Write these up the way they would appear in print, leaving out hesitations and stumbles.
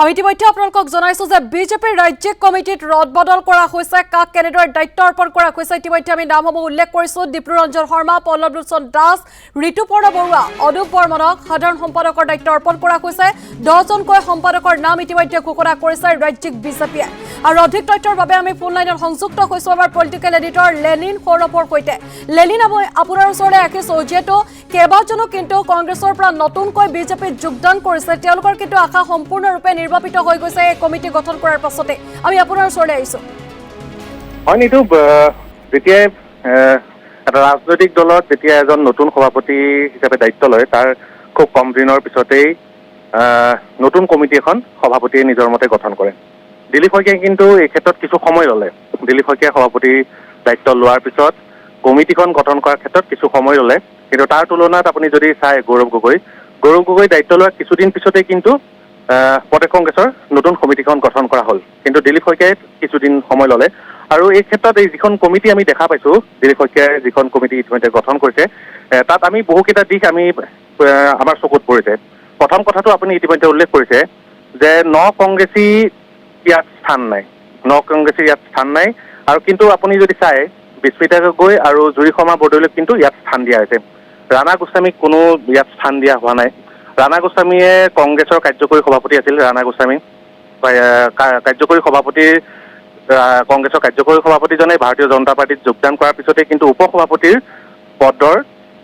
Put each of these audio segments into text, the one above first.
আমি ইতিমধ্যে আপোনালোকক জনাইছো যে বিজেপিৰ ৰাজ্যিক কমিটিত ৰদবদল কৰা হৈছে কাক কেনেদৰে দায়িত্ব অৰ্পণ কৰা হৈছে ইতিমধ্যে আমি নামসমূহ উল্লেখ কৰিছো দীপ্লুৰঞ্জন শৰ্মা পল্লৱ লোচন দাস ঋতুপৰ্ণ বৰুৱা অনুপ বৰ্মনক সাধাৰণ সম্পাদকৰ দায়িত্ব অৰ্পণ কৰা হৈছে 10জনকৈ সম্পাদকৰ নাম ইতিমধ্যে ঘোষণা কৰিছে ৰাজ্যিক বিজেপিয়ে আৰু অধিক তথ্যৰ বাবে আমি ফোন লাইনত সংযুক্ত হৈছো আমাৰ পলিটিকেল এডিটৰ লেনিন সৌৰভৰ সৈতে লেনিন আপোনাৰ ওচৰলৈ আহিছো যিহেতু কেইবাজনো কিন্তু কংগ্ৰেছৰ পৰা নতুনকৈ বিজেপিত যোগদান কৰিছে তেওঁলোকৰ কিন্তু আশা সম্পূৰ্ণৰূপে নিৰ্বাপিত হৈ গৈছে এই কমিটি গঠন কৰাৰ পাছতে আমি আপোনাৰ ওচৰলৈ আহিছো হয় নিতু যেতিয়া এটা ৰাজনৈতিক দলত যেতিয়া এজন নতুন সভাপতি হিচাপে দায়িত্ব লয় তাৰ খুব কম দিনৰ পিছতেই নতুন কমিটি এখন সভাপতিয়ে নিজৰ মতে গঠন কৰে দিলীপ শইকীয়াই কিন্তু এই ক্ষেত্ৰত কিছু সময় ল'লে দিলীপ শইকীয়াই সভাপতি দায়িত্ব লোৱাৰ পিছত কমিটিখন গঠন কৰাৰ ক্ষেত্ৰত কিছু সময় ল'লে কিন্তু তাৰ তুলনাত আপুনি যদি চাই গৌৰৱ গগৈ দায়িত্ব লোৱাৰ কিছুদিন পিছতেই কিন্তু প্ৰদেশ কংগ্ৰেছৰ নতুন কমিটিখন গঠন কৰা হ'ল কিন্তু দিলীপ শইকীয়াই কিছুদিন সময় ল'লে আৰু এই ক্ষেত্ৰত এই যিখন কমিটি আমি দেখা পাইছো দিলীপ শইকীয়াই যিখন কমিটি ইতিমধ্যে গঠন কৰিছে তাত আমি বহুকেইটা দিশ আমি আমাৰ চকুত পৰিছে প্ৰথম কথাটো আপুনি ইতিমধ্যে উল্লেখ কৰিছে যে কংগ্ৰেছী ইয়াত স্থান নাই আৰু কিন্তু আপুনি যদি চাই বিস্মিতা গগৈ আৰু জুৰি শৰ্মা বৰদলৈক কিন্তু ইয়াত স্থান দিয়া হৈছে ৰাণা গোস্বামীক কোনো ইয়াত স্থান দিয়া হোৱা নাই ৰাণা গোস্বামীয়ে কংগ্ৰেছৰ কাৰ্যকৰী সভাপতি আছিল ৰাণা গোস্বামী কংগ্ৰেছৰ কাৰ্যকৰী সভাপতিজনে ভাৰতীয় জনতা পাৰ্টিত যোগদান কৰাৰ পিছতে কিন্তু উপসভাপতিৰ পদৰ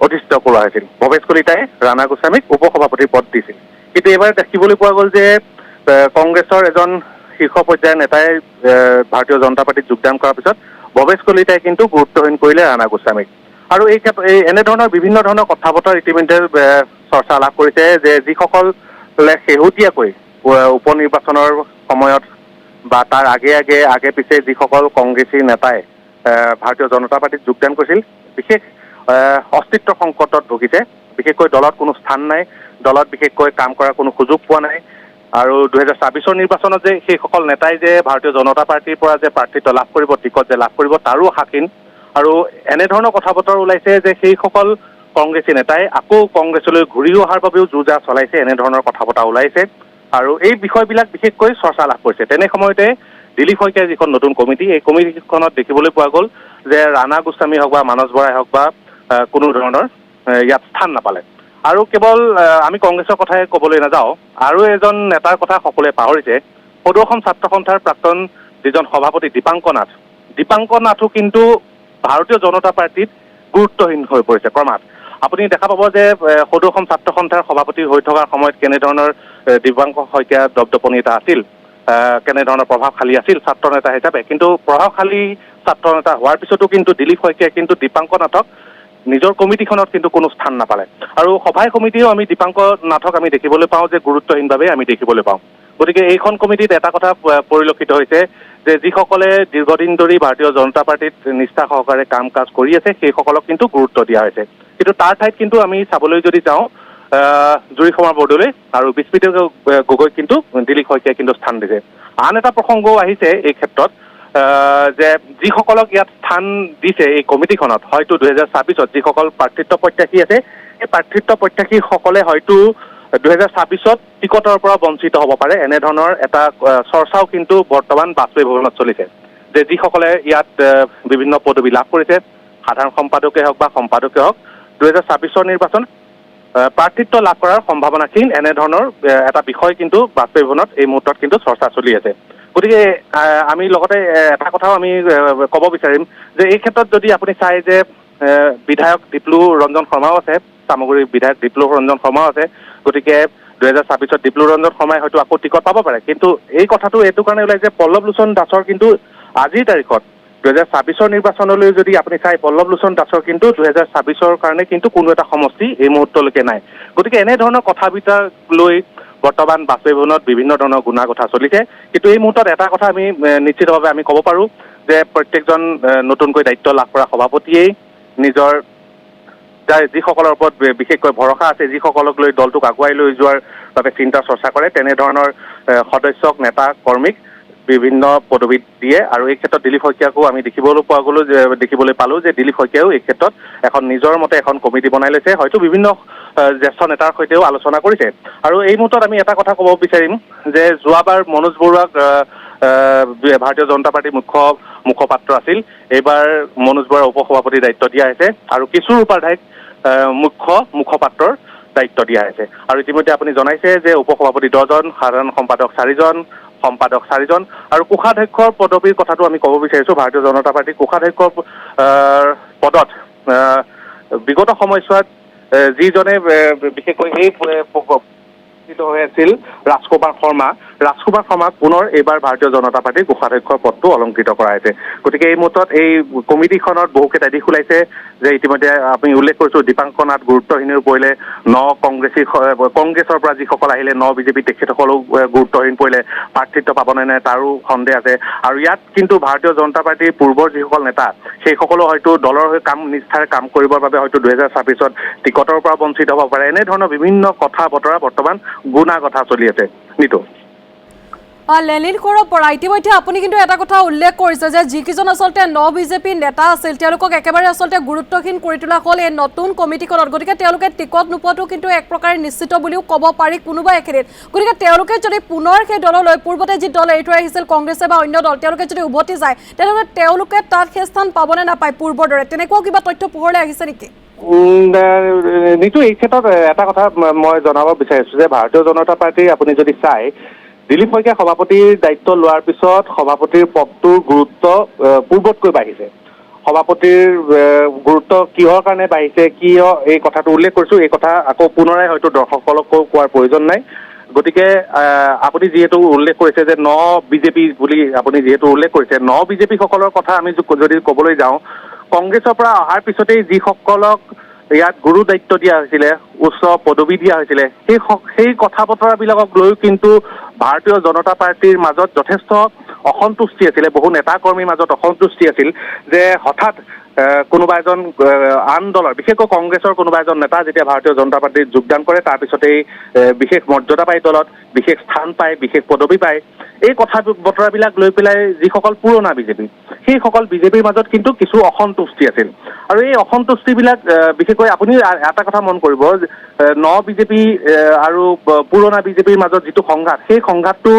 অধিষ্ঠিত কৰোৱা হৈছিল ভৱেশ কলিতাই ৰাণা গোস্বামীক উপসভাপতিৰ পদ দিছিল কিন্তু এইবাৰ দেখিবলৈ পোৱা গ'ল যে কংগ্ৰেছৰ এজন শীৰ্ষ পৰ্যায়ৰ নেতাই ভাৰতীয় জনতা পাৰ্টিত যোগদান কৰাৰ পিছত ভৱেশ কলিতাই কিন্তু গুৰুত্বহীন কৰিলে ৰাণা গোস্বামীক আৰু এই ক্ষেত্ৰত এনেধৰণৰ বিভিন্ন ধৰণৰ কথা বতৰা ইতিমধ্যে চৰ্চা লাভ কৰিছে যে যিসকলে শেহতীয়াকৈ উপ নিৰ্বাচনৰ সময়ত বা তাৰ আগে পিছে যিসকল কংগ্ৰেছী নেতাই ভাৰতীয় জনতা পাৰ্টিত যোগদান কৰিছিল বিশেষ অস্তিত্ব সংকটত ভুগিছে বিশেষকৈ দলত কোনো স্থান নাই দলত বিশেষকৈ কাম কৰাৰ কোনো সুযোগ পোৱা নাই আৰু 2024 নিৰ্বাচনত যে সেইসকল নেতাই যে ভাৰতীয় জনতা পাৰ্টিৰ পৰা যে প্ৰাৰ্থিত্ব লাভ কৰিব টিকট যে লাভ কৰিব তাৰো আশাহীন আৰু এনেধৰণৰ কথা বতৰা ওলাইছে যে সেইসকল কংগ্ৰেছী নেতাই আকৌ কংগ্ৰেছলৈ ঘূৰি অহাৰ বাবেও যুঁজা চলাইছে এনেধৰণৰ কথা বতৰা ওলাইছে আৰু এই বিষয়বিলাক বিশেষকৈ চৰ্চা লাভ কৰিছে তেনে সময়তে দিলীপ শইকীয়াৰ যিখন নতুন কমিটি এই কমিটিখনত দেখিবলৈ পোৱা গ'ল যে ৰাণা গোস্বামী হওক বা মানস বৰাই হওক বা কোনো ধৰণৰ ইয়াত স্থান নাপালে আৰু কেৱল আমি কংগ্ৰেছৰ কথাই ক'বলৈ নাযাওঁ আৰু এজন নেতাৰ কথা সকলোৱে পাহৰিছে সদৌ অসম ছাত্ৰ সন্থাৰ প্ৰাক্তন যিজন সভাপতি দীপাংকৰ নাথো কিন্তু ভাৰতীয় জনতা পাৰ্টিত গুৰুত্বহীন হৈ পৰিছে ক্ৰমাৎ আপুনি দেখা পাব যে সদৌ অসম ছাত্ৰ সন্থাৰ সভাপতি হৈ থকাৰ সময়ত কেনেধৰণৰ দীপাংকৰ শইকীয়া দপদপনি এটা আছিল কেনেধৰণৰ প্ৰভাৱশালী আছিল ছাত্ৰ নেতা হিচাপে কিন্তু প্ৰভাৱশালী ছাত্ৰ নেতা হোৱাৰ পিছতো কিন্তু দিলীপ শইকীয়াই কিন্তু দীপাংকৰ নাথক নিজৰ কমিটিখনত কিন্তু কোনো স্থান নাপালে আৰু সভাই সমিতিও আমি দীপাংকৰ নাথক আমি দেখিবলৈ পাওঁ যে গুৰুত্বহীনভাৱে আমি দেখিবলৈ পাওঁ গতিকে এইখন কমিটিত এটা কথা পৰিলক্ষিত হৈছে যে যিসকলে দীৰ্ঘদিন ধৰি ভাৰতীয় জনতা পাৰ্টিত নিষ্ঠা সহকাৰে কাম কাজ কৰি আছে সেইসকলক কিন্তু গুৰুত্ব দিয়া হৈছে কিন্তু তাৰ ঠাইত কিন্তু আমি চাবলৈ যদি যাওঁ জুৰি শৰ্মা বৰদলৈ আৰু বিস্মিতা গগৈ কিন্তু দিলীপ শইকীয়াই কিন্তু স্থান দিছে আন এটা প্ৰসংগও আহিছে এই ক্ষেত্ৰত যে যিসকলক ইয়াত স্থান দিছে এই কমিটিখনত হয়তো 2024 যিসকল প্ৰাৰ্থিত্ব প্ৰত্যাশী আছে এই প্ৰাৰ্থিত্ব প্ৰত্যাশীসকলে হয়তো 2024 টিকটৰ পৰা বঞ্চিত হ'ব পাৰে এনেধৰণৰ এটা চৰ্চাও কিন্তু বৰ্তমান বাজপেয়ী ভৱনত চলিছে যে যিসকলে ইয়াত বিভিন্ন পদবী লাভ কৰিছে সাধাৰণ সম্পাদকে হওক বা সম্পাদকে হওক 2024 নিৰ্বাচন প্ৰাৰ্থিত্ব লাভ কৰাৰ সম্ভাৱনাহীন এনেধৰণৰ এটা বিষয় কিন্তু বাজপেয়ী ভৱনত এই মুহূৰ্তত কিন্তু চৰ্চা চলি আছে গতিকে আমি লগতে এটা কথাও আমি ক'ব বিচাৰিম যে এই ক্ষেত্ৰত যদি আপুনি চাই যে বিধায়ক দীপ্লুৰঞ্জন শৰ্মাও আছে চামগুৰিৰ বিধায়ক দীপ্লুৰঞ্জন শৰ্মাও আছে গতিকে 2024 দীপ্লুৰঞ্জন শৰ্মাই হয়তো আকৌ টিকট পাব পাৰে কিন্তু এই কথাটো এইটো কাৰণে ওলাইছে পল্লৱ লোচন দাসৰ কিন্তু আজিৰ তাৰিখত 2024 নিৰ্বাচনলৈ যদি আপুনি চাই পল্লৱ লোচন দাসৰ কিন্তু 2024 কাৰণে কিন্তু কোনো এটা সমষ্টি এই মুহূৰ্তলৈকে নাই গতিকে এনেধৰণৰ কথা বিতৰা লৈ বৰ্তমান বাজপেয়ী ভৱনত বিভিন্ন ধৰণৰ গুণা কথা চলিছে কিন্তু এই মুহূৰ্তত এটা কথা আমি নিশ্চিতভাৱে আমি ক'ব পাৰোঁ যে প্ৰত্যেকজন নতুনকৈ দায়িত্ব লাভ কৰা সভাপতিয়েই নিজৰ যিসকলৰ ওপৰত বিশেষকৈ ভৰসা আছে যিসকলক লৈ দলটোক আগুৱাই লৈ যোৱাৰ বাবে চিন্তা চৰ্চা কৰে তেনেধৰণৰ সদস্যক নেতা কৰ্মীক বিভিন্ন পদবীত দিয়ে আৰু এই ক্ষেত্ৰত দিলীপ শইকীয়াকো আমি দেখিবলৈ পালো যে দিলীপ শইকীয়াও এই ক্ষেত্ৰত এখন নিজৰ মতে এখন কমিটি বনাই লৈছে, হয়তো বিভিন্ন জ্যেষ্ঠ নেতাৰ সৈতেও আলোচনা কৰিছে। আৰু এই মুহূৰ্তত আমি এটা কথা ক'ব বিচাৰিম যে যোৱাবাৰ মনোজ বৰুৱাক ভাৰতীয় জনতা পাৰ্টীৰ মুখপাত্ৰ আছিল, এইবাৰ মনোজ বৰুৱাৰ উপসভাপতিৰ দায়িত্ব দিয়া হৈছে আৰু কিশোৰ উপাধ্যায়ক মুখপাত্ৰৰ দায়িত্ব দিয়া হৈছে। আৰু ইতিমধ্যে আপুনি জনাইছে যে উপসভাপতি 10জন, সাধাৰণ সম্পাদক 4জন, সম্পাদক 4জন আৰু কোষাধ্যক্ষৰ পদবীৰ কথাটো আমি ক'ব বিচাৰিছো। ভাৰতীয় জনতা পাৰ্টীৰ কোষাধ্যক্ষৰ পদত বিগত সময়ছোৱাত যিজনে বিশেষকৈ এই হৈ আছিল ৰাজকুমাৰ শৰ্মাক পুনৰ এইবাৰ ভাৰতীয় জনতা পাৰ্টীৰ কোষাধ্যক্ষৰ পদটো অলংকৃত কৰা হৈছে। গতিকে এই মুহূৰ্তত এই কমিটিখনত বহুকেইটা দিশ ওলাইছে যে ইতিমধ্যে আমি উল্লেখ কৰিছো দীপাংকৰ নাথ গুৰুত্বহীনৰ পৰিলে, কংগ্ৰেছৰ পৰা যিসকল আহিলে বিজেপি তেখেতসকলো গুৰুত্বহীন পৰিলে, প্ৰাৰ্থিত্ব পাব নে নাই তাৰো সন্দেহ আছে। আৰু ইয়াত কিন্তু ভাৰতীয় জনতা পাৰ্টীৰ পূৰ্বৰ যিসকল নেতা সেইসকলো হয়তো দলৰ হৈ নিষ্ঠাৰে কাম কৰিবৰ বাবে হয়তো 2026ত টিকটৰ পৰা বঞ্চিত হ'ব পাৰে। এনেধৰণৰ বিভিন্ন কথা বতৰা বৰ্তমান গুণা কথা চলি আছে। নিতু লেলিন খৰৰ পৰা ইতিমধ্যে আপুনি কিন্তু এটা কথা উল্লেখ কৰিছে যে যিকেইজন আচলতে বিজেপি নেতা আছিল তেওঁলোকক একেবাৰে আচলতে গুৰুত্বহীন কৰি তোলা হ'ল এই নতুন কমিটিখনত। গতিকে তেওঁলোকে টিকট নোপোৱাটো কিন্তু এক প্ৰকাৰে নিশ্চিত বুলিও ক'ব পাৰি কোনোবা এখিনিত। গতিকে তেওঁলোকে যদি পুনৰ সেই দললৈ পূৰ্বতে যি দল এৰি থৈ আহিছিল কংগ্ৰেছে বা অন্য দল তেওঁলোকে যদি উভতি যায় তেনেহ'লে তেওঁলোকে তাত সেই স্থান পাবনে নাপায় পূৰ্বৰ দৰে, তেনেকুৱাও কিবা তথ্য পোহৰলৈ আহিছে নেকি? নিতু এই ক্ষেত্ৰত এটা কথা মই জনাব বিচাৰিছো যে ভাৰতীয় জনতা পাৰ্টীৰ আপুনি যদি চাই দিলীপ শইকীয়া সভাপতিৰ দায়িত্ব লোৱাৰ পিছত সভাপতিৰ পদটোৰ গুৰুত্ব পূৰ্বতকৈ বাঢ়িছে। সভাপতিৰ গুৰুত্ব কিহৰ কাৰণে বাঢ়িছে, কিয় এই কথাটো উল্লেখ কৰিছো, এই কথা আকৌ পুনৰাই হয়তো দৰ্শকসকলকো কোৱাৰ প্ৰয়োজন নাই। গতিকে আপুনি যিহেতু উল্লেখ কৰিছে যে বিজেপি বুলি আপুনি যিহেতু উল্লেখ কৰিছে বিজেপিসকলৰ কথা আমি যদি ক'বলৈ যাওঁ, কংগ্ৰেছৰ পৰা অহাৰ পিছতেই যিসকলক ইয়াত গুৰু দায়িত্ব দিয়া হৈছিলে, উচ্চ পদবী দিয়া হৈছিলে, সেই কথা বতৰাবিলাকক লৈ কিন্তু ভাৰতীয় জনতা পাৰ্টীৰ মাজত যথেষ্ট অসন্তুষ্টি আছিলে, বহু নেতা কৰ্মীৰ মাজত অসন্তুষ্টি আছিল যে হঠাৎ কোনোবা এজন আন দলৰ বিশেষকৈ কংগ্ৰেছৰ কোনোবা এজন নেতা যেতিয়া ভাৰতীয় জনতা পাৰ্টীত যোগদান কৰে তাৰপিছতেই বিশেষ মৰ্যাদা পায় দলত, বিশেষ স্থান পায়, বিশেষ পদবী পায়। এই কথা বতৰাবিলাক লৈ পেলাই যিসকল পুৰণা বিজেপি সেইসকল বিজেপিৰ মাজত কিন্তু কিছু অসন্তুষ্টি আছিল। আৰু এই অসন্তুষ্টিবিলাক বিশেষকৈ আপুনি এটা কথা মন কৰিব বিজেপি আৰু পুৰণা বিজেপিৰ মাজত যিটো সংঘাত, সেই সংঘাতটো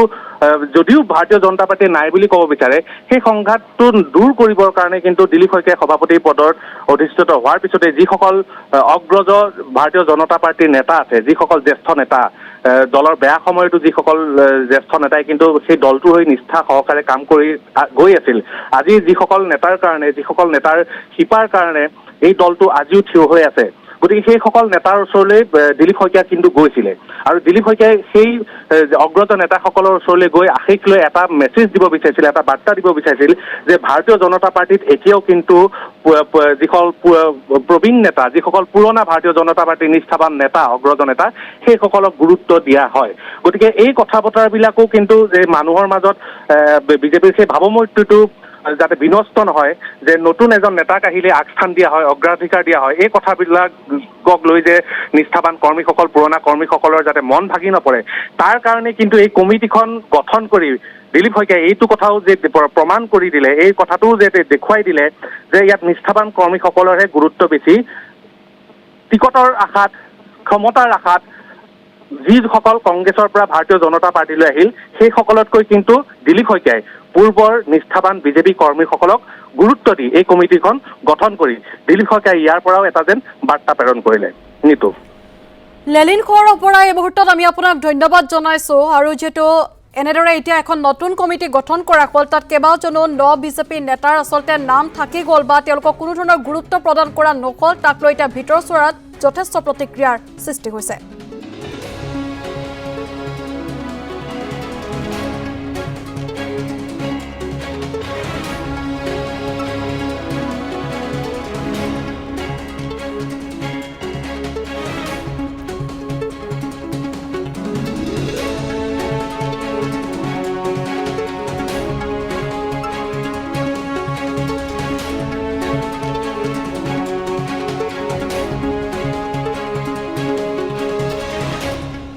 যদিও ভাৰতীয় জনতা পাৰ্টীয়ে নাই বুলি ক'ব বিচাৰে, সেই সংঘাতটো দূৰ কৰিবৰ কাৰণে কিন্তু দিলীপ শইকীয়াই সভাপতি পদত অধিষ্ঠিত হোৱাৰ পিছতে যিসকল অগ্ৰজ ভাৰতীয় জনতা পাৰ্টীৰ নেতা আছে, যিসকল জ্যেষ্ঠ নেতা দলৰ বেয়া সময়তো যিসকল জ্যেষ্ঠ নেতাই কিন্তু সেই দলটোৰ হৈ নিষ্ঠা সহকাৰে কাম কৰি গৈ আছিল, আজি যিসকল নেতাৰ কাৰণে, যিসকল নেতাৰ শিপাৰ কাৰণে এই দলটো আজিও থিয় হৈ আছে, গতিকে সেইসকল নেতাৰ ওচৰলৈ দিলীপ শইকীয়া কিন্তু গৈছিলে। আৰু দিলীপ শইকীয়াই সেই অগ্ৰজ নেতাসকলৰ ওচৰলৈ গৈ আশীক লৈ এটা মেছেজ দিব বিচাৰিছিল, এটা বাৰ্তা দিব বিচাৰিছিল যে ভাৰতীয় জনতা পাৰ্টীত এতিয়াও কিন্তু যিসকল প্ৰবীণ নেতা, যিসকল পুৰণা ভাৰতীয় জনতা পাৰ্টীৰ নিষ্ঠাবান নেতা, অগ্ৰজ নেতা, সেইসকলক গুৰুত্ব দিয়া হয়। গতিকে এই কথা বতৰাবিলাকো কিন্তু যে মানুহৰ মাজত বিজেপিৰ সেই ভাৱমূৰ্তিটো যাতে বিনষ্ট নহয়, যে নতুন এজন নেতাক আহিলে আগস্থান দিয়া হয়, অগ্ৰাধিকাৰ দিয়া হয়, এই কথাবিলাকক লৈ যে নিষ্ঠাবান কৰ্মীসকল, পুৰণা কৰ্মীসকলৰ যাতে মন ভাগি নপৰে, তাৰ কাৰণে কিন্তু এই কমিটিখন গঠন কৰি দিলীপ শইকীয়াই এইটো কথাও যে প্ৰমাণ কৰি দিলে, এই কথাটোও যে দেখুৱাই দিলে যে ইয়াত নিষ্ঠাবান কৰ্মীসকলৰহে গুৰুত্ব বেছি, টিকটৰ আশাত, ক্ষমতাৰ আশাত যিসকল কংগ্ৰেছৰ পৰা ভাৰতীয় জনতা পাৰ্টীলৈ আহিল সেইসকলতকৈ কিন্তু দিলীপ শইকীয়াই পূৰ্বৰ নিষ্ঠাবান বিজেপি কৰ্মীসকলক গুৰুত্ব দি এই কমিটিখন গঠন কৰি দিলীপ শইকীয়াই ইয়াৰ পৰাও এটা যেন বাৰ্তা প্ৰেৰণ কৰিলে। নিতু লেলিন খৰৰ পৰা এই মুহূৰ্তত আমি আপোনাক ধন্যবাদ জনাইছোঁ। আৰু যিহেতু এনেদৰে এতিয়া এখন নতুন কমিটি গঠন কৰা হ'ল, তাত কেইবাজনো বিজেপি নেতাৰ আচলতে নাম থাকি গ'ল বা তেওঁলোকক কোনো ধৰণৰ গুৰুত্ব প্ৰদান কৰা নহ'ল, তাক লৈ এতিয়া ভিতৰ চোৰাত যথেষ্ট প্ৰতিক্ৰিয়াৰ সৃষ্টি হৈছে।